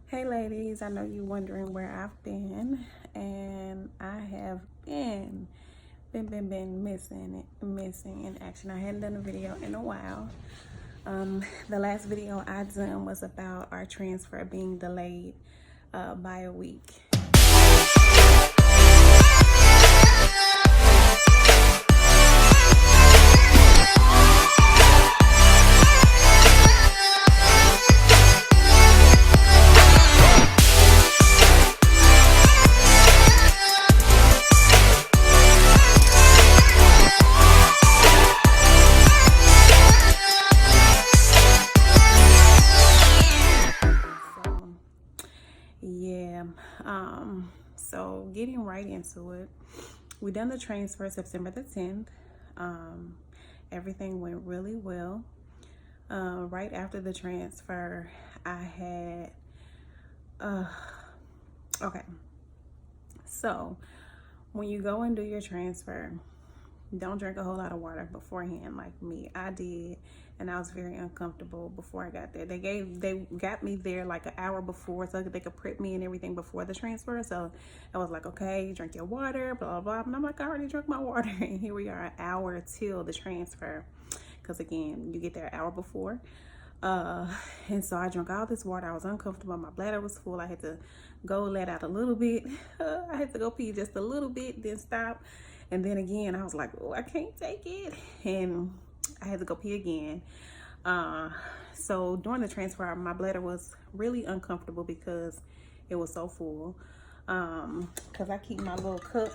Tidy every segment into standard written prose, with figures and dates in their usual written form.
Hey ladies, I know you're wondering where I've been, and I have been missing in action. I hadn't done a video in a while. The last video I done was about our transfer being delayed by a week. Yeah, so getting right into it, we done the transfer September the 10th. Everything went really well. Right after the transfer, I had, okay, so when you go and do your transfer, don't drink a whole lot of water beforehand like me. I did, and I was very uncomfortable before I got there. They got me there like an hour before so they could prep me and everything before the transfer. So I was like, okay, drink your water, blah, blah, blah. And I'm like, I already drank my water. And here we are, an hour till the transfer. Because again, you get there an hour before. And so I drank all this water. I was uncomfortable. My bladder was full. I had to go let out a little bit. I had to go pee just a little bit, then stop. And then again, I was like, oh, I can't take it. And I had to go pee again. So during the transfer, my bladder was really uncomfortable because it was so full. Because I keep my little cup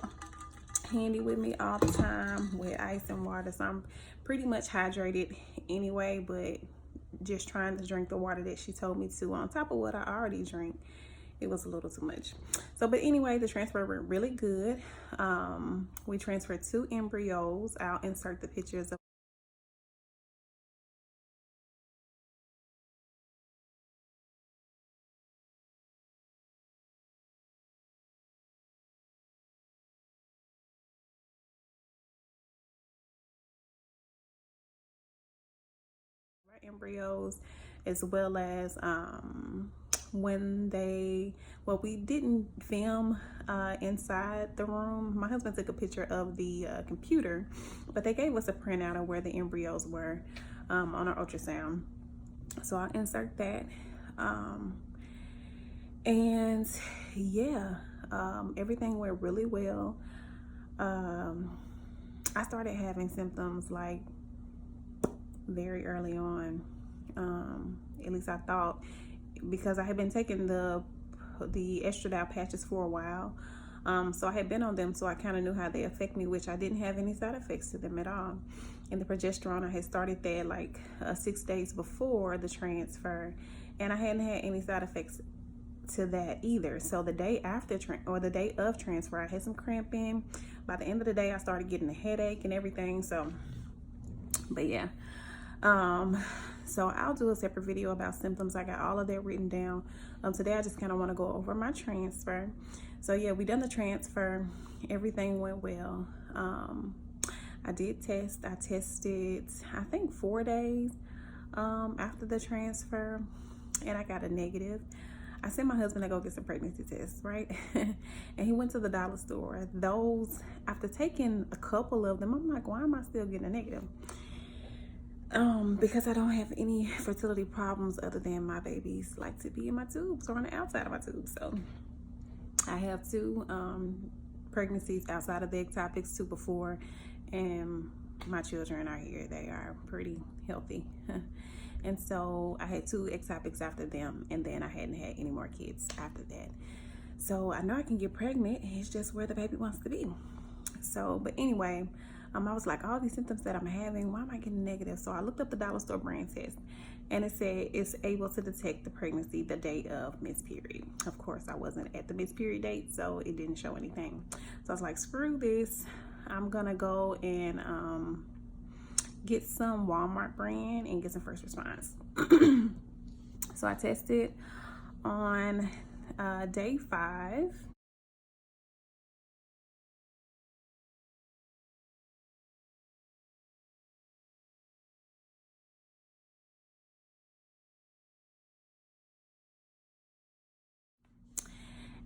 handy with me all the time with ice and water. So I'm pretty much hydrated anyway, but just trying to drink the water that she told me to on top of what I already drink, it was a little too much. So, but anyway, the transfer went really good. We transferred 2 embryos. I'll insert the pictures of our embryos, as well as when we didn't film inside the room. My husband took a picture of the computer, but they gave us a printout of where the embryos were on our ultrasound. So I'll insert that. And yeah, everything went really well. I started having symptoms like very early on. At least I thought, because I had been taking the estradiol patches for a while. So I had been on them, so I kind of knew how they affect me, which I didn't have any side effects to them at all. And the progesterone, I had started that like 6 days before the transfer, and I hadn't had any side effects to that either. So the day after the day of transfer, I had some cramping. By the end of the day, I started getting a headache and everything. So, but yeah. So I'll do a separate video about symptoms. I got all of that written down. Today I just kind of want to go over my transfer. So yeah, we done the transfer. Everything went well. I did test. I tested, I think 4 days after the transfer, and I got a negative. I sent my husband to go get some pregnancy tests, right? And he went to the dollar store. After taking a couple of them, I'm like, why am I still getting a negative? Because I don't have any fertility problems other than my babies like to be in my tubes or on the outside of my tubes. So I have 2 pregnancies outside of the ectopics, 2 before, and my children are here. They are pretty healthy. And so I had 2 ectopics after them, and then I hadn't had any more kids after that. So I know I can get pregnant. It's just where the baby wants to be. So, but anyway, I was like, all these symptoms that I'm having, why am I getting negative? So I looked up the dollar store brand test, and it said it's able to detect the pregnancy the day of missed period. Of course, I wasn't at the missed period date, so it didn't show anything. So I was like, screw this. I'm gonna go and get some Walmart brand and get some first response. So I tested on day 5.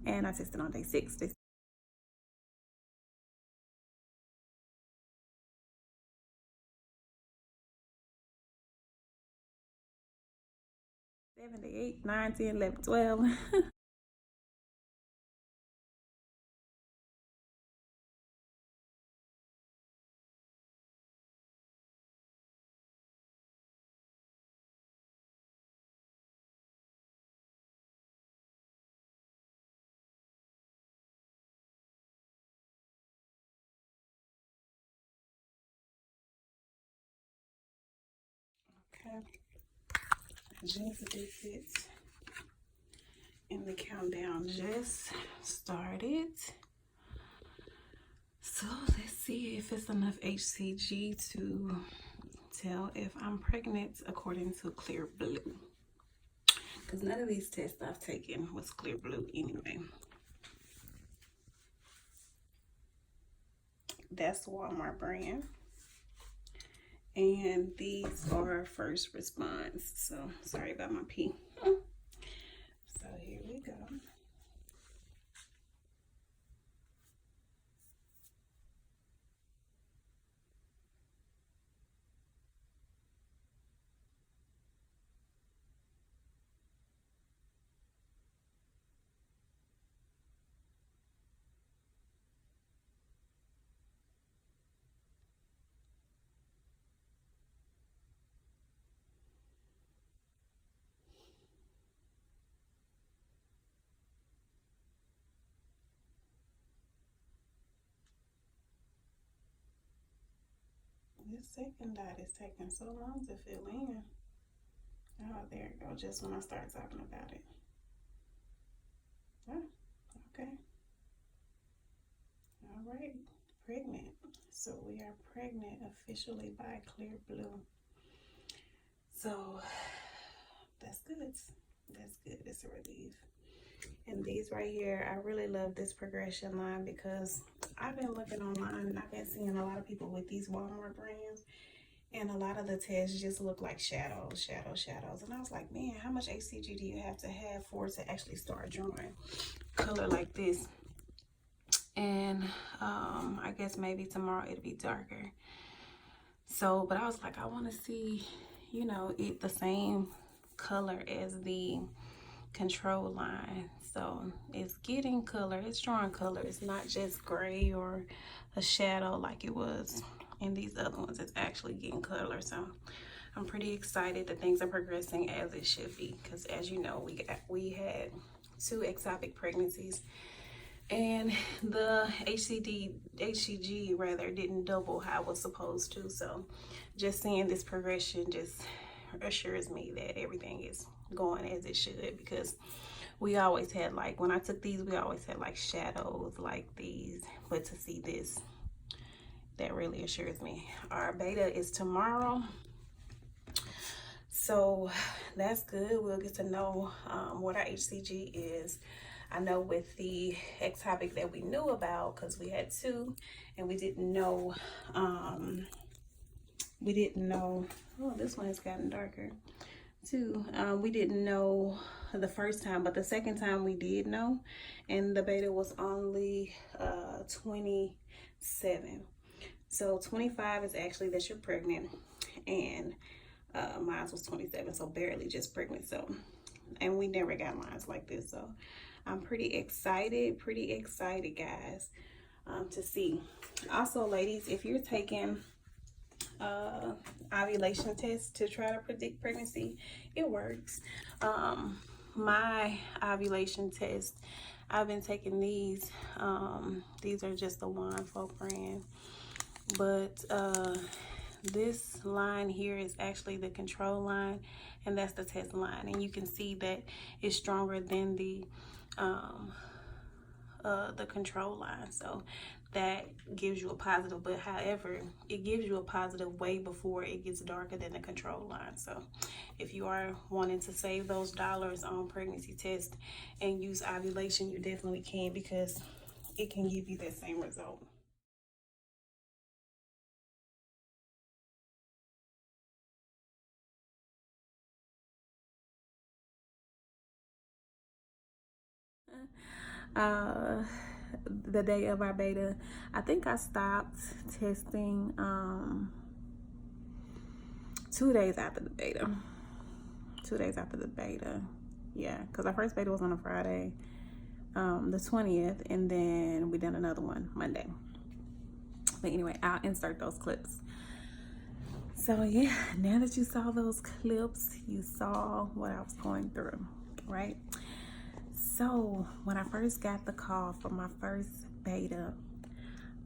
and I tested on day 6. Day 7, day 8, 9, 10, 11, 12. Okay, just did it, and the countdown just started. So let's see if it's enough HCG to tell if I'm pregnant according to Clear Blue. Because none of these tests I've taken was Clear Blue anyway. That's Walmart brand. And these are first response. So sorry about my pee. So here we go. This second dot is taking so long to fill in. Oh, there it goes, just when I start talking about it. Oh, okay. All right, pregnant. So we are pregnant officially by Clear Blue. So that's good. That's good. It's a relief. And these right here, I really love this progression line because I've been looking online and I've been seeing a lot of people with these Walmart brands, and a lot of the tests just look like shadows. And I was like, man, how much HCG do you have for it to actually start drawing color like this? And I guess maybe tomorrow it'll be darker. So, but I was like, I want to see, you know, it the same color as the control line. So it's getting color, it's drawing color. It's not just gray or a shadow like it was in these other ones. It's actually getting color. So I'm pretty excited that things are progressing as it should be, because as you know, we had 2 ectopic pregnancies, and the HCG rather didn't double how it was supposed to. So just seeing this progression just assures me that everything is going as it should, because we always had, like, when I took these, we always had like shadows like these, but to see this, that really assures me. Our beta is tomorrow, so that's good. We'll get to know what our HCG is. I know with the ectopic that we knew about, because we had 2 and we didn't know, oh, this one has gotten darker too. We didn't know the first time, but the second time we did know, and the beta was only 27. So 25 is actually that you're pregnant, and mine was 27, so barely just pregnant. So, and we never got lines like this, so I'm pretty excited, guys, to see. Also, ladies, if you're taking ovulation test to try to predict pregnancy, it works. My ovulation test, I've been taking these. These are just the Wine Folk brand, but this line here is actually the control line, and that's the test line, and you can see that it's stronger than the control line. So that gives you a positive, but however, it gives you a positive way before it gets darker than the control line. So if you are wanting to save those dollars on pregnancy test and use ovulation, you definitely can, because it can give you that same result. uh, the day of our beta. I think I stopped testing 2 days after the beta. 2 days after the beta. Yeah, because our first beta was on a Friday, the 20th, and then we did another one Monday. But anyway, I'll insert those clips. So yeah, now that you saw those clips, you saw what I was going through, right? So when I first got the call for my first beta,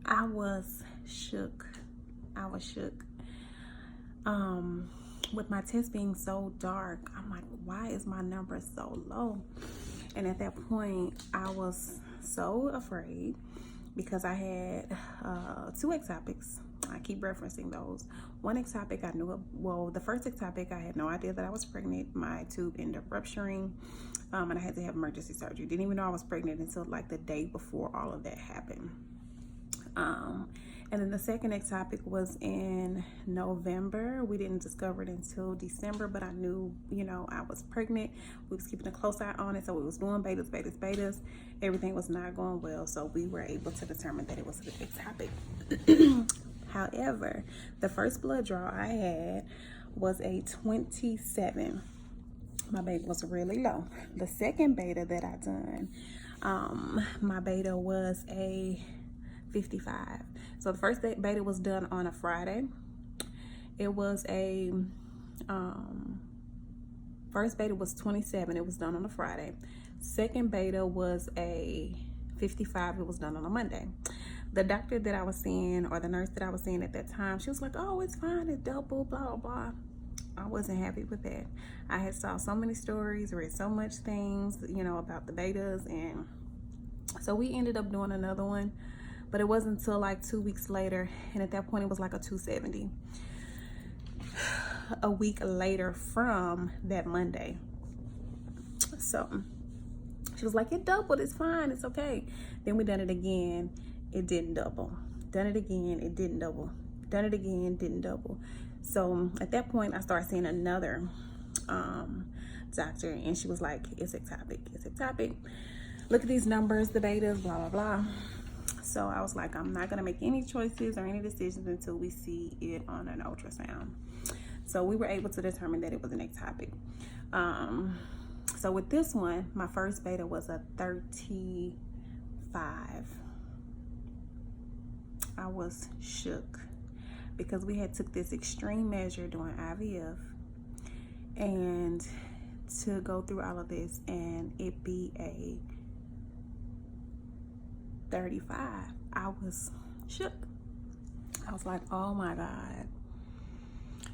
I was shook. I was shook. With my test being so dark, I'm like, why is my number so low? And at that point, I was so afraid because I had 2 ectopics. I keep referencing those. One ectopic I knew, well, the first ectopic, I had no idea that I was pregnant. My tube ended up rupturing, and I had to have emergency surgery. Didn't even know I was pregnant until like the day before all of that happened. And then the second ectopic was in November. We didn't discover it until December, but I knew, you know, I was pregnant. We was keeping a close eye on it, so we was doing betas. Everything was not going well, so we were able to determine that it was an ectopic. However, the first blood draw I had was a 27. My beta was really low. The second beta that I done, my beta was a 55. So the first beta was done on a Friday. It was a first beta was 27. It was done on a Friday. Second beta was a 55. It was done on a Monday. The doctor that I was seeing, or the nurse that I was seeing at that time, she was like, oh, it's fine, it's double, blah, blah, blah. I wasn't happy with that. I had saw so many stories, read so much things, you know, about the betas, and so we ended up doing another one, but it wasn't until like 2 weeks later, and at that point it was like a 270. A week later from that Monday. So she was like, it doubled, it's fine, it's okay. Then we done it again, it didn't double. Done it again, it didn't double. Done it again, didn't double. So at that point I started seeing another doctor, and she was like, it's ectopic, it's ectopic. Look at these numbers, the betas, blah, blah, blah. So I was like, I'm not gonna make any choices or any decisions until we see it on an ultrasound. So we were able to determine that it was an ectopic. So with this one, my first beta was a 35. I was shook because we had took this extreme measure during IVF, and to go through all of this and it be a 35, I was shook. I was like, oh my God.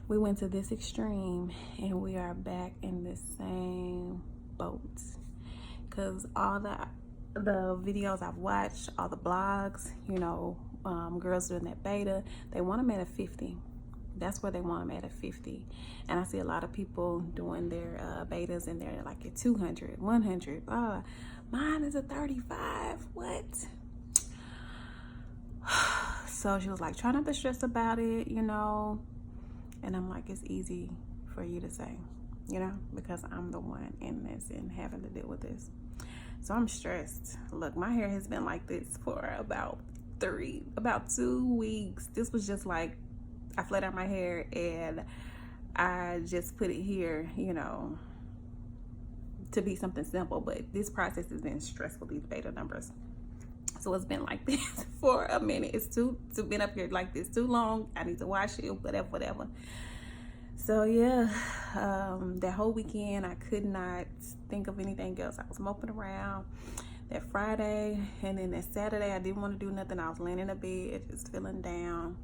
We went to this extreme and we are back in the same boat. Because all the videos I've watched, all the blogs, you know, girls doing that beta, they want them at a 50. That's where they want them at a 50. And I see a lot of people doing their betas and they're like at 200, 100. Mine is a 35. What? So she was like, try not to stress about it, you know. And I'm like, it's easy for you to say, you know, because I'm the one in this and having to deal with this. So I'm stressed. Look, my hair has been like this for about 2 weeks. This was just like, I flat out my hair and I just put it here, you know, to be something simple. But this process has been stressful, these beta numbers. So it's been like this for a minute. It's been up here like this too long. I need to wash it, whatever. So yeah, that whole weekend I could not think of anything else. I was moping around that Friday, and then that Saturday I didn't want to do nothing. I was laying in the bed just feeling down,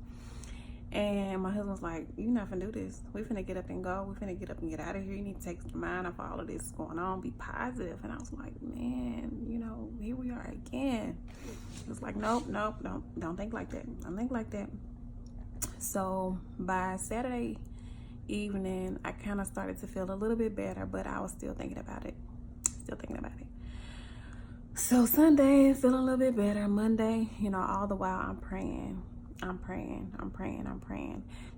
and my husband was like, you're not finna do this. We finna get up and go. We finna get up and get out of here. You need to take your mind off all of this going on, be positive. And I was like, man, you know, here we are again. It was like, nope, don't think like that. Don't think like that. So by Saturday evening, I kind of started to feel a little bit better, but I was still thinking about it. So Sunday, feeling a little bit better. Monday, you know, all the while I'm praying.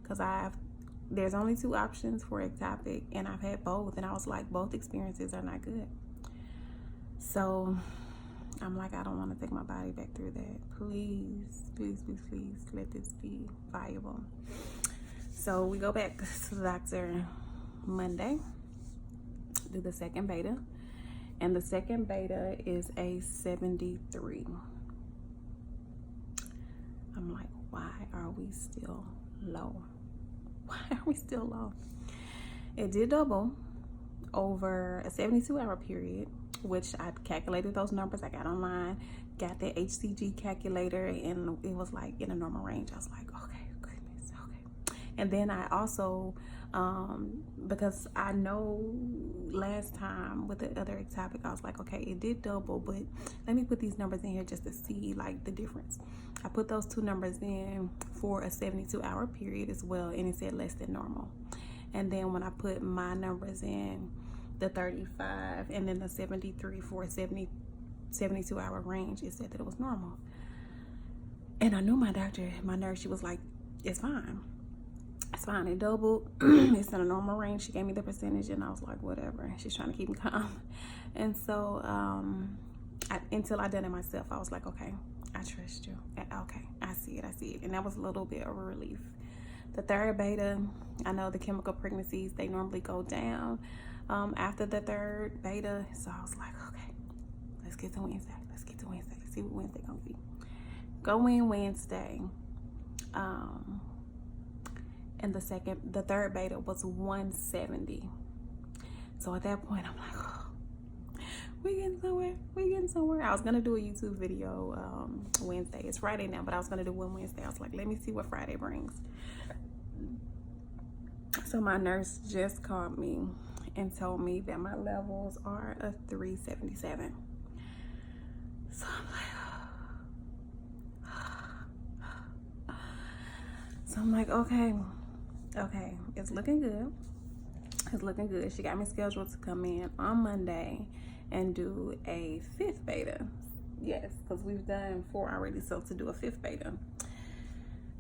Because there's only 2 options for ectopic, and I've had both, and I was like, both experiences are not good. So I'm like, I don't want to take my body back through that. Please, please, please, please let this be viable. So we go back to the doctor Monday, do the second beta, and the second beta is a 73. I'm like, why are we still low? Why are we still low? It did double over a 72-hour period, which I calculated those numbers. I got online, got the HCG calculator, and it was like in a normal range. I was like, okay, goodness, okay. And then I also, because I know last time with the other ectopic, I was like, okay, it did double, but let me put these numbers in here just to see like the difference. I put those two numbers in for a 72-hour period as well, and it said less than normal. And then when I put my numbers in, the 35 and then the 73 for a 72-hour range, it said that it was normal. And I knew my doctor, my nurse, she was like, it's fine. It's fine. It doubled. It's in a normal range. She gave me the percentage, and I was like, whatever. She's trying to keep me calm. And so until I done it myself, I was like, okay, I trust you. Okay, I see it. I see it. And that was a little bit of a relief. The third beta, I know the chemical pregnancies, they normally go down after the third beta. So I was like, okay, let's get to Wednesday. Let's get to Wednesday. See what Wednesday gonna be. Go in Wednesday. And the third beta was 170. So at that point, I'm like, oh, we getting somewhere. We getting somewhere. I was gonna do a YouTube video Wednesday. It's Friday now, but I was gonna do one Wednesday. I was like, let me see what Friday brings. So my nurse just called me and told me that my levels are a 377. So I'm like, okay, it's looking good. It's looking good. She got me scheduled to come in on Monday and do a 5th beta. Yes, because we've done 4 already, so to do a 5th beta.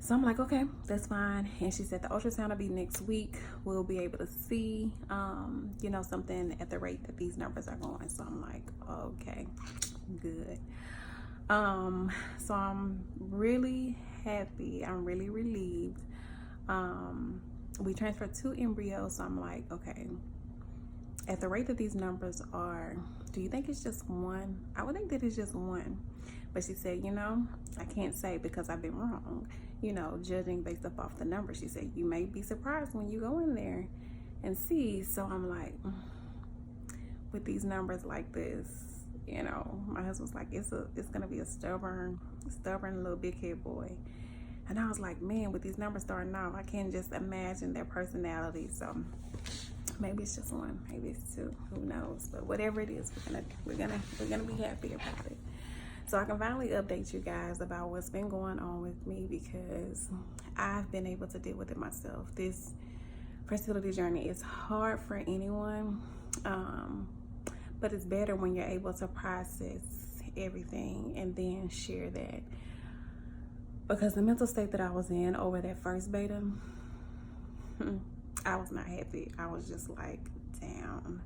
So I'm like, okay, that's fine. And she said the ultrasound will be next week. We'll be able to see, something at the rate that these numbers are going. So I'm like, okay, good. So I'm really happy. I'm really relieved. We transferred 2 embryos. So I'm like, okay, at the rate that these numbers are, do you think it's just 1? I would think that it's just 1. But she said, I can't say because I've been wrong, judging based off the numbers. She said, you may be surprised when you go in there and see. So I'm like, with these numbers like this, my husband's like, it's going to be a stubborn little big head boy. And I was like, man, with these numbers starting off, I can't just imagine their personality. So maybe it's just 1, maybe it's 2, who knows? But whatever it is, we're gonna be happy about it. So I can finally update you guys about what's been going on with me, because I've been able to deal with it myself. This fertility journey is hard for anyone, but it's better when you're able to process everything and then share that. Because the mental state that I was in over that first beta, I was not happy. I was just like down.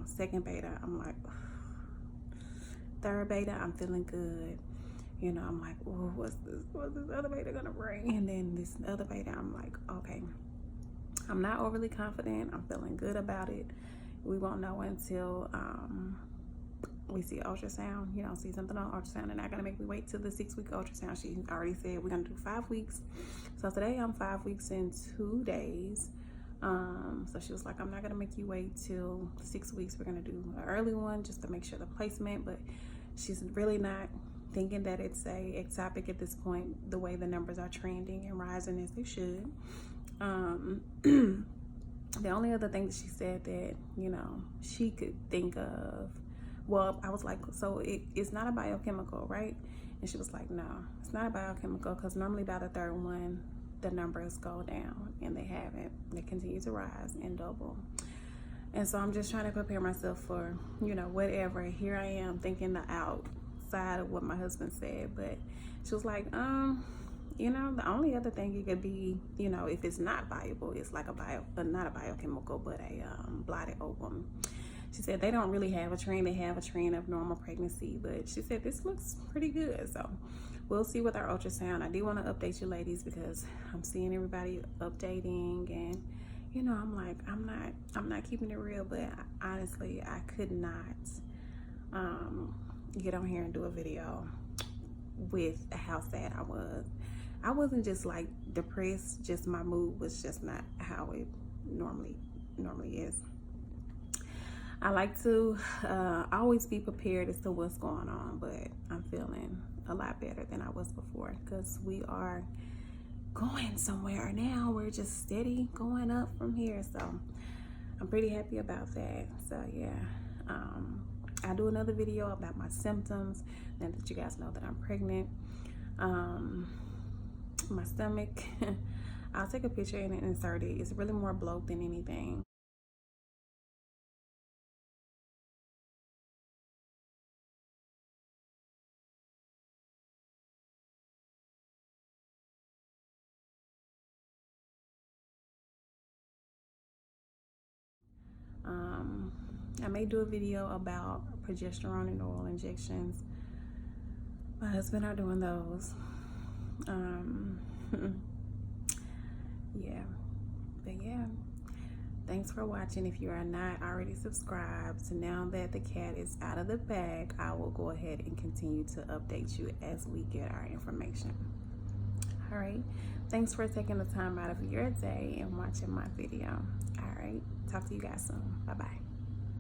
Second beta, I'm like, third beta, I'm feeling good. I'm like, oh, what's this other beta gonna bring? And then this other beta, I'm like, okay, I'm not overly confident. I'm feeling good about it. We won't know until we see ultrasound, see something on ultrasound. They're not gonna make me wait till the 6-week ultrasound. She already said we're gonna do 5 weeks. So today I'm 5 weeks and 2 days. So she was like, I'm not gonna make you wait till 6 weeks. We're gonna do an early one just to make sure the placement, but she's really not thinking that it's a ectopic at this point, the way the numbers are trending and rising as they should. The only other thing that she said that, she could think of, well, I was like, so it's not a biochemical, right? And she was like, no, it's not a biochemical, because normally by the third one, the numbers go down, and they haven't. They continue to rise and double. And so I'm just trying to prepare myself for, whatever. Here I am thinking the outside of what my husband said. But she was like, the only other thing it could be, if it's not viable, it's like not a biochemical, but a blotted ovum. She said they don't really have a trend. They have a trend of normal pregnancy, but she said this looks pretty good. So we'll see with our ultrasound. I do want to update you ladies because I'm seeing everybody updating, and you know, I'm like, I'm not keeping it real, but honestly, I could not get on here and do a video with how sad I was. I wasn't just like depressed, just my mood was just not how it normally is. I like to always be prepared as to what's going on, but I'm feeling a lot better than I was before because we are going somewhere now. We're just steady going up from here, so I'm pretty happy about that. So yeah, I'll do another video about my symptoms now that you guys know that I'm pregnant. My stomach, I'll take a picture and insert it. It's really more bloat than anything. I may do a video about progesterone and oil injections. My husband are doing those. Yeah, but yeah, thanks for watching. If you are not already subscribed, so now that the cat is out of the bag, I will go ahead and continue to update you as we get our information. All right, thanks for taking the time out of your day and watching my video. All right, talk to you guys soon. Bye bye.